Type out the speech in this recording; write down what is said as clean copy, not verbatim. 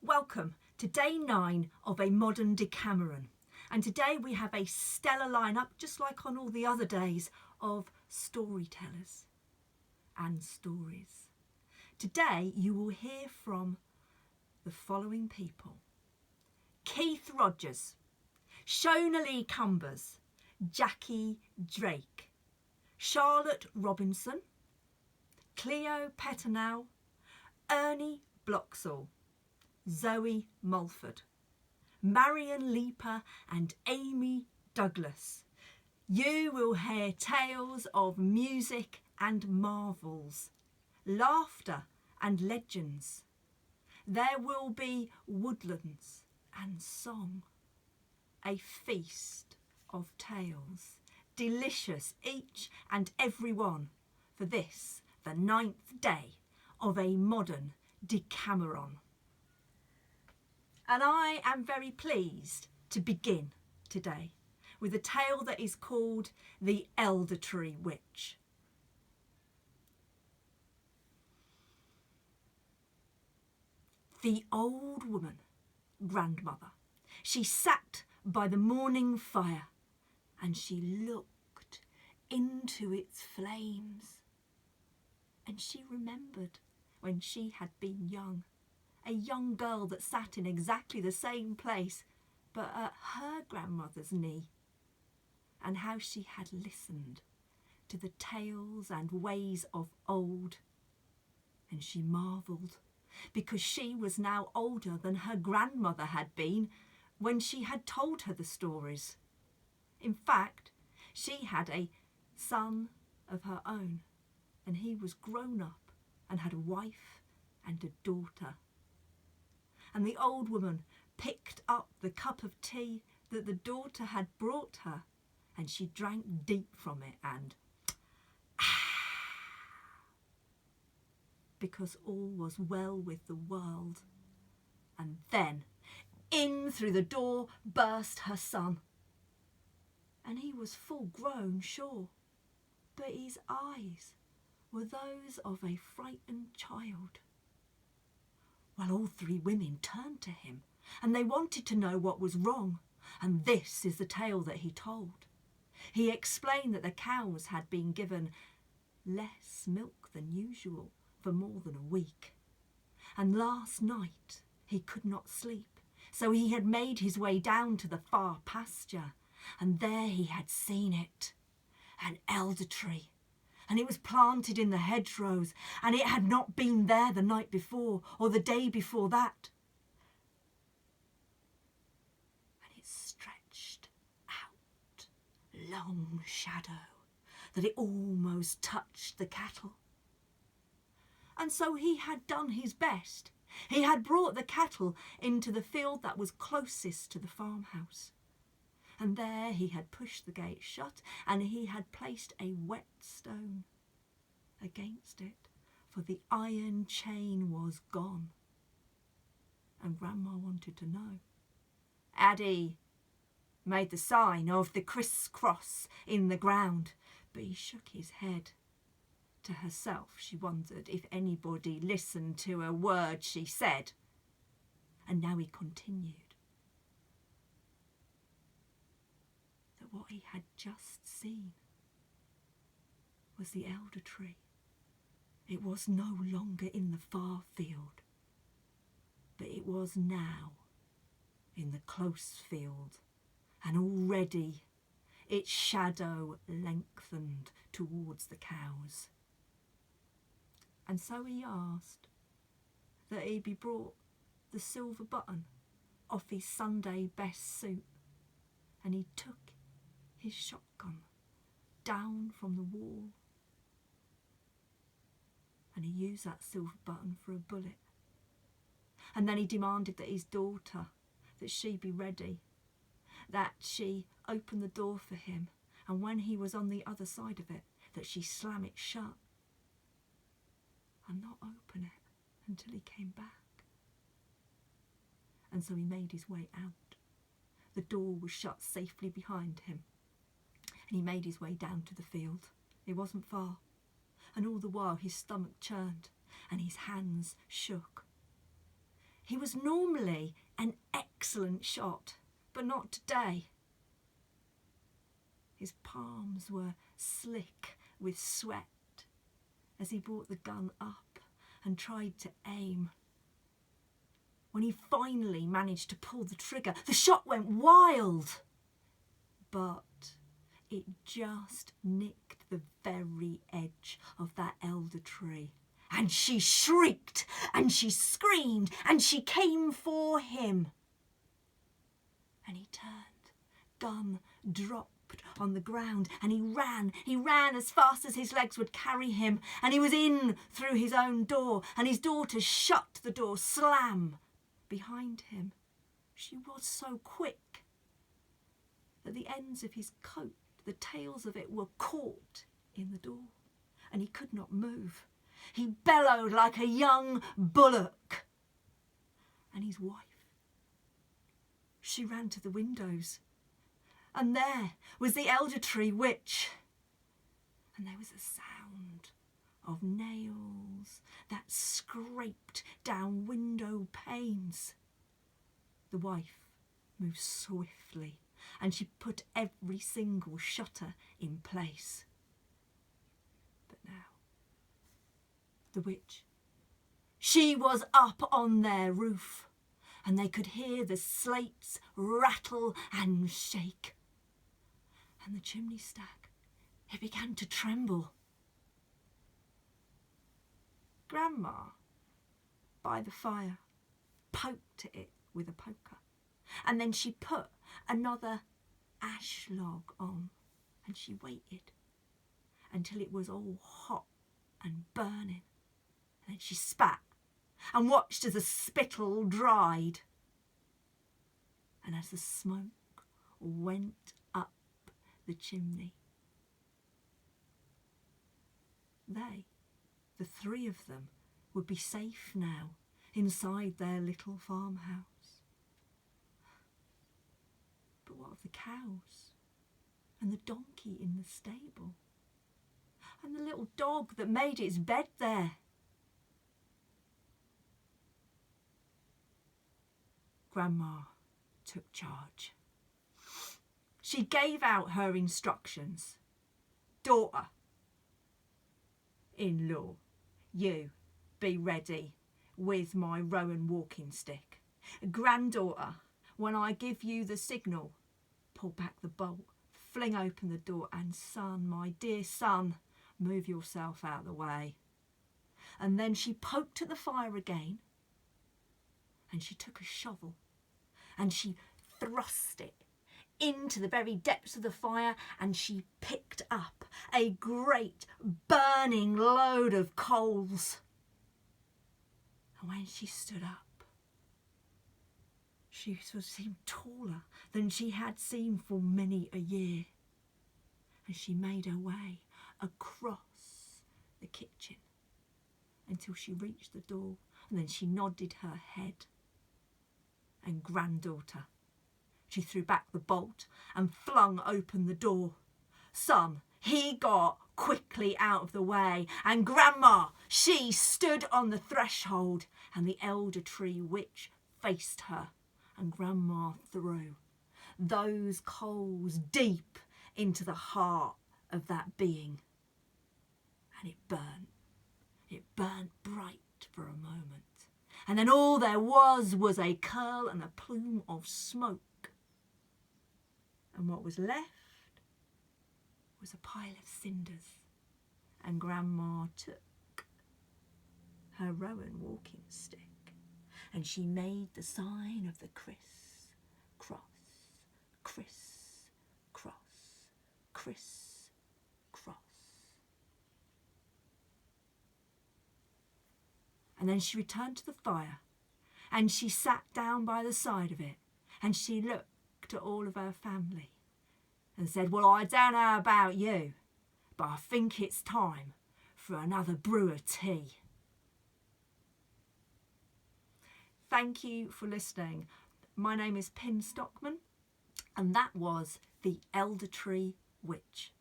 Welcome to day 9 of a modern Decameron. And today we have a stellar lineup, just like on all the other days, of storytellers and stories. Today you will hear from the following people: Keith Rogers, Shona Lee Cumbers, Jackie Drake, Charlotte Robinson, Cleo Petanow, Ernie Bloxall, Zoe Mulford, Marion Leaper and Amy Douglas. You will hear tales of music and marvels, laughter and legends. There will be woodlands and song, a feast of tales, delicious each and every one, for this, the 9th day of a modern Decameron. And I am very pleased to begin today with a tale that is called The Elder Tree Witch. The old woman, grandmother, she sat by the morning fire and she looked into its flames. And she remembered when she had been young, a young girl that sat in exactly the same place, but at her grandmother's knee, and how she had listened to the tales and ways of old. And she marvelled, because she was now older than her grandmother had been when she had told her the stories. In fact, she had a son of her own, and he was grown up and had a wife and a daughter. And the old woman picked up the cup of tea that the daughter had brought her, and she drank deep from it and because all was well with the world. And then in through the door burst her son. And he was full grown, sure, but his eyes were those of a frightened child. Well, all three women turned to him, and they wanted to know what was wrong, and this is the tale that he told. He explained that the cows had been given less milk than usual for more than a week, and last night he could not sleep, so he had made his way down to the far pasture, and there he had seen it, an elder tree. And it was planted in the hedgerows, and it had not been there the night before or the day before that. And it stretched out, long shadow, that it almost touched the cattle. And so he had done his best. He had brought the cattle into the field that was closest to the farmhouse. And there he had pushed the gate shut, and he had placed a whetstone against it, for the iron chain was gone. And Grandma wanted to know. Addie made the sign of the criss-cross in the ground, but he shook his head. To herself, she wondered if anybody listened to a word she said. And now he continued. What he had just seen was the elder tree. It was no longer in the far field, but it was now in the close field, and already its shadow lengthened towards the cows. And so he asked that he be brought the silver button off his Sunday best suit, and he took his shotgun down from the wall, and he used that silver button for a bullet. And then he demanded that his daughter, that she be ready, that she open the door for him, and when he was on the other side of it, that she slam it shut and not open it until he came back. And so he made his way out. The door was shut safely behind him, and he made his way down to the field. It wasn't far, and all the while his stomach churned and his hands shook. He was normally an excellent shot, but not today. His palms were slick with sweat as he brought the gun up and tried to aim. When he finally managed to pull the trigger, the shot went wild, but it just nicked the very edge of that elder tree. And she shrieked and she screamed and she came for him. And he turned, gun dropped on the ground, and he ran as fast as his legs would carry him, and he was in through his own door, and his daughter shut the door slam behind him. She was so quick that the ends of his coat, the tails of it, were caught in the door, and he could not move. He bellowed like a young bullock. And his wife, she ran to the windows, and there was the elder tree witch, and there was a sound of nails that scraped down window panes. The wife moved swiftly, and she put every single shutter in place. But now, the witch, she was up on their roof, and they could hear the slates rattle and shake. And the chimney stack, it began to tremble. Grandma, by the fire, poked at it with a poker, and then she put another ash log on, and she waited until it was all hot and burning, and then she spat and watched as the spittle dried, and as the smoke went up the chimney. They, the three of them, would be safe now inside their little farmhouse. But what of the cows and the donkey in the stable and the little dog that made its bed there? Grandma took charge. She gave out her instructions. Daughter-in-law, you be ready with my rowan walking stick. Granddaughter, when I give you the signal, pull back the bolt, fling open the door, and son, my dear son, move yourself out of the way. And then she poked at the fire again, and she took a shovel and she thrust it into the very depths of the fire, and she picked up a great burning load of coals. And when she stood up, she seemed taller than she had seemed for many a year, and she made her way across the kitchen until she reached the door, and then she nodded her head. And granddaughter, she threw back the bolt and flung open the door. Son, he got quickly out of the way, and Grandma, she stood on the threshold, and the elder tree witch faced her, and Grandma threw those coals deep into the heart of that being, and it burnt. It burnt bright for a moment, and then all there was a curl and a plume of smoke. And what was left was a pile of cinders, and Grandma took her rowan walking stick, and she made the sign of the criss, cross, criss, cross, criss, cross. And then she returned to the fire, and she sat down by the side of it, and she looked at all of her family and said, well, I don't know about you, but I think it's time for another brew of tea. Thank you for listening. My name is Stockman, and that was The Elder Tree Witch.